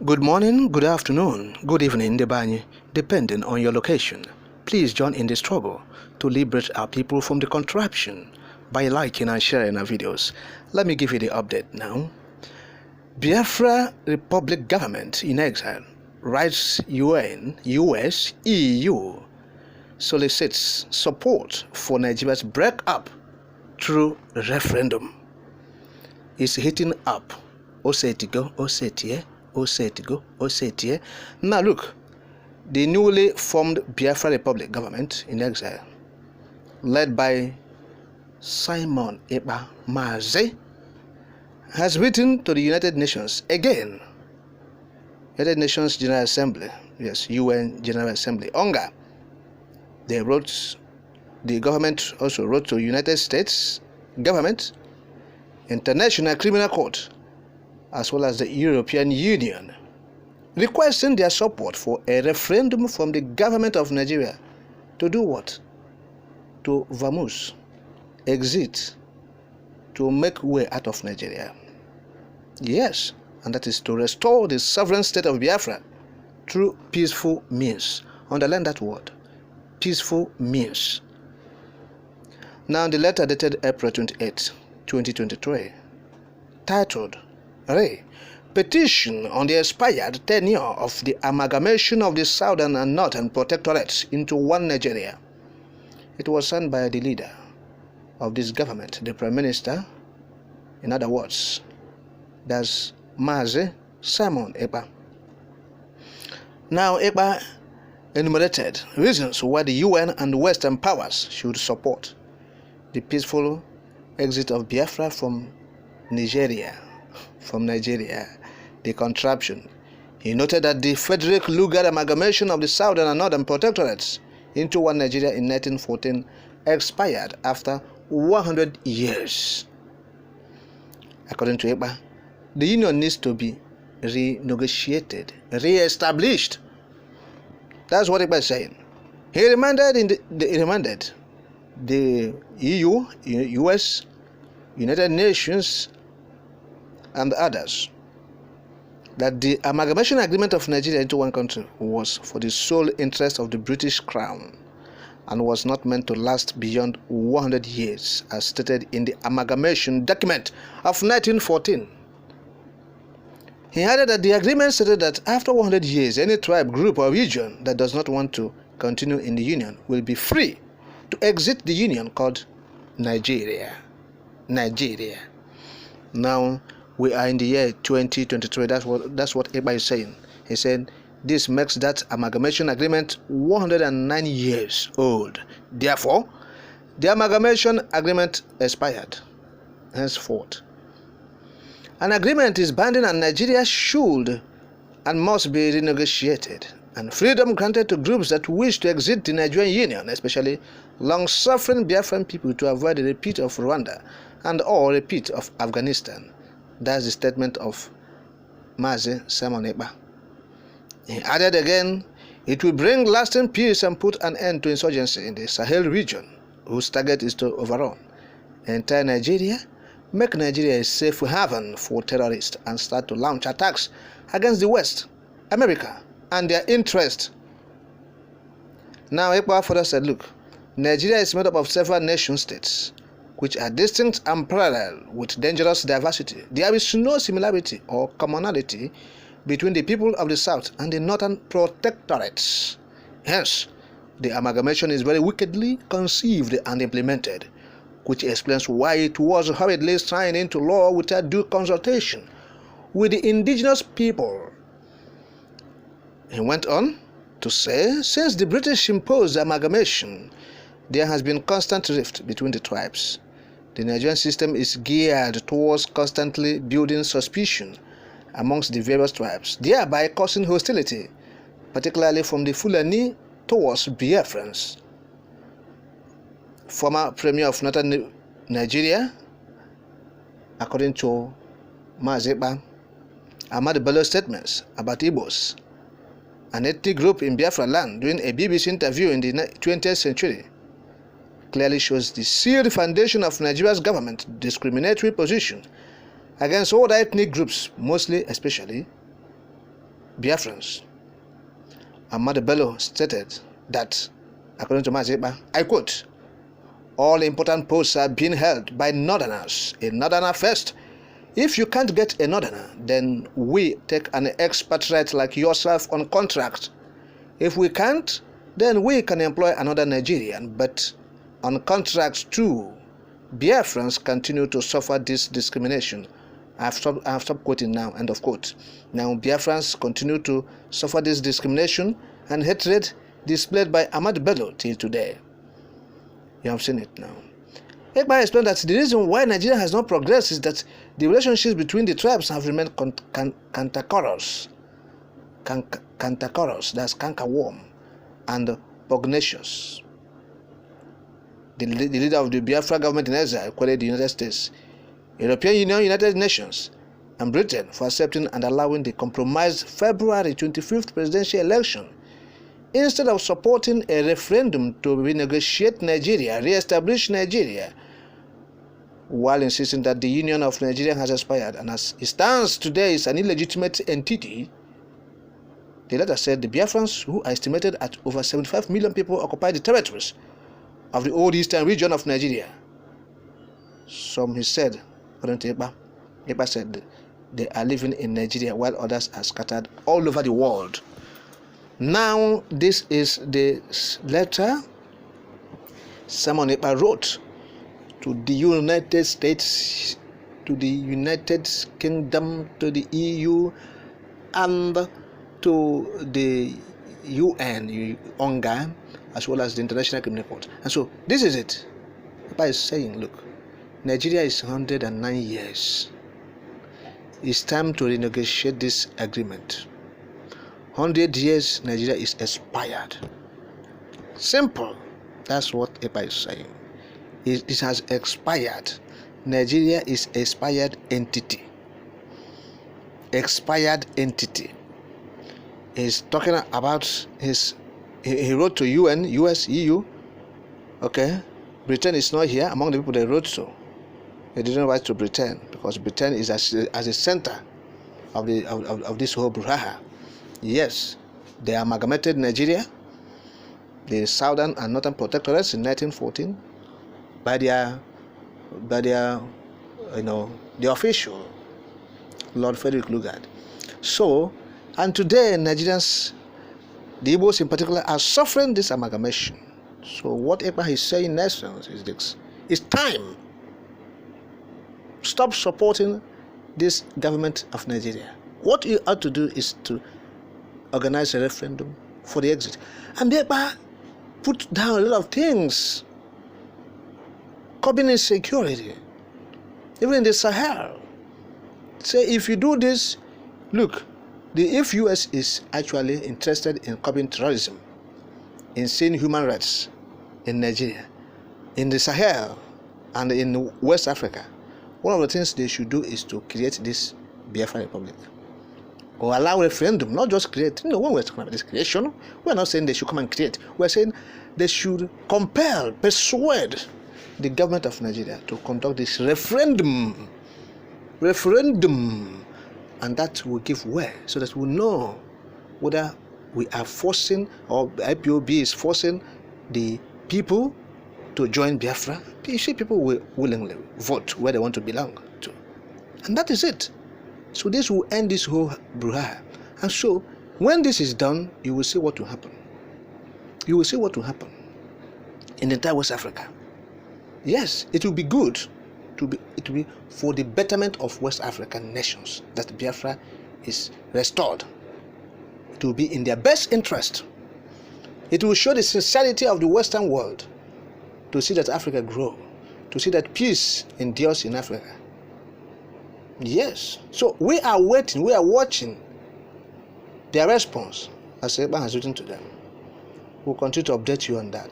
Good morning, good afternoon, good evening, Debanye, depending on your location. Please join in the struggle to liberate our people from the contraption by liking and sharing our videos. Let me give you the update now. Biafra Republic government in exile writes UN, US, EU solicits support for Nigeria's breakup through referendum. It's hitting up Osetigo, Osetie. Now look, the newly formed Biafra Republic government in exile, led by Simon Ekpa Maze, has written to the United Nations again. United Nations General Assembly, yes, UN General Assembly, UNGA. The government also wrote to United States government, International Criminal Court, as well as the European Union, requesting their support for a referendum from the government of Nigeria to do what? To vamoose, exit, to make way out of Nigeria. Yes, and that is to restore the sovereign state of Biafra through peaceful means. Underline that word, peaceful means. Now the letter dated April 28, 2023, titled Petition on the expired tenure of the amalgamation of the Southern and Northern Protectorates into one Nigeria. It was signed by the leader of this government, the Prime Minister, in other words, that's Mazi Simon Ekpa. Now Ekpa enumerated reasons why the UN and Western powers should support the peaceful exit of Biafra from Nigeria, the contraption. He noted that the Frederick Lugard amalgamation of the Southern and Northern Protectorates into one Nigeria in 1914 expired after 100 years. According to Ekpa, the union needs to be renegotiated, re-established. That's what Ekpa is saying. He reminded the EU, US, United Nations, and others that the amalgamation agreement of Nigeria into one country was for the sole interest of the British Crown and was not meant to last beyond 100 years, as stated in the amalgamation document of 1914. He added that the agreement stated that after 100 years, any tribe, group, or region that does not want to continue in the union will be free to exit the union called Nigeria. Now we are in the year 2023. That's what Ekpa is saying. He said this makes that amalgamation agreement 109 years old. Therefore, the amalgamation agreement expired. Henceforth, an agreement is binding and Nigeria should and must be renegotiated, and freedom granted to groups that wish to exit the Nigerian Union, especially long-suffering Biafran people, to avoid a repeat of Rwanda and or repeat of Afghanistan. That's the statement of Mazi Simon Ekpa. He added again, it will bring lasting peace and put an end to insurgency in the Sahel region, whose target is to overrun entire Nigeria, make Nigeria a safe haven for terrorists, and start to launch attacks against the West, America, and their interests. Now Ekpa further said, look, Nigeria is made up of several nation-states, which are distinct and parallel with dangerous diversity. There is no similarity or commonality between the people of the South and the Northern Protectorates. Hence, the amalgamation is very wickedly conceived and implemented, which explains why it was hurriedly signed into law without due consultation with the indigenous people. He went on to say, since the British imposed amalgamation, there has been constant rift between the tribes. The Nigerian system is geared towards constantly building suspicion amongst the various tribes, thereby causing hostility, particularly from the Fulani towards Biafrans. Former Premier of Northern Nigeria, according to Mazi Ekpa, Ahmad Bello's statements about Igbos, an ethnic group in Biafra land, during a BBC interview in the 20th century, clearly shows the sealed foundation of Nigeria's government discriminatory position against all ethnic groups, mostly especially Biafrans. Ahmadu Bello stated that, according to Maziba, I quote, all important posts are being held by Northerners. A Northerner first. If you can't get a Northerner, then we take an expatriate like yourself on contract. If we can't, then we can employ another Nigerian, but on contract too. Biafrans continue to suffer this discrimination. I've stopped quoting now, end of quote. Now Biafrans continue to suffer this discrimination and hatred displayed by Ahmadu Bello till today. You have seen it now. Ekpa explained that the reason why Nigeria has not progressed is that the relationships between the tribes have remained cantankerous, that's cankerworm, and pugnacious. The leader of the Biafra government in exile quoted the United States, European Union, United Nations, and Britain for accepting and allowing the compromised February 25th presidential election instead of supporting a referendum to renegotiate Nigeria, re-establish Nigeria, while insisting that the Union of Nigeria has expired and as it stands today is an illegitimate entity. The letter said the Biafrans, who are estimated at over 75 million people, occupy the territories of the old eastern region of Nigeria. Some, he said, according to Ekpa said they are living in Nigeria while others are scattered all over the world. Now, this is the letter Simon Ekpa wrote to the United States, to the United Kingdom, to the EU, and to the UN, UNGA, as well as the International Criminal Court. And so, this is it. Ekpa is saying, look, Nigeria is 109 years. It's time to renegotiate this agreement. 100 years, Nigeria is expired. Simple. That's what Ekpa is saying. It has expired. Nigeria is expired entity. Expired entity. He's talking about he wrote to UN, US, EU. Okay. Britain is not here among the people they wrote to. They didn't write to Britain because Britain is as a center of this whole brouhaha. Yes, they amalgamated Nigeria, the southern and northern protectorates in 1914 by their the official Lord Frederick Lugard. So, and today Nigerians, the Igbos in particular, are suffering this amalgamation. So what Ekpa is saying in essence is this: it's time. Stop supporting this government of Nigeria. What you ought to do is to organize a referendum for the exit. And Ekpa put down a lot of things. Curbing insecurity, even in the Sahel. Say if you do this, look, if US is actually interested in curbing terrorism, in seeing human rights in Nigeria, in the Sahel, and in West Africa, one of the things they should do is to create this Biafra Republic. Or allow a referendum, not just create. When we're talking about this creation, we're not saying they should come and create. We're saying they should compel, persuade the government of Nigeria to conduct this referendum. And that will give way so that we know whether we are forcing, or IPOB is forcing the people to join Biafra. You see, people will willingly vote where they want to belong to. And that is it. So this will end this whole brouhaha. And so, when this is done, you will see what will happen. You will see what will happen in the entire West Africa. Yes, it will be good. It will be for the betterment of West African nations that Biafra is restored. It will be in their best interest. It will show the sincerity of the Western world to see that Africa grow, to see that peace endures in Africa. Yes. So we are waiting, we are watching their response as Ekpa has written to them. We'll continue to update you on that.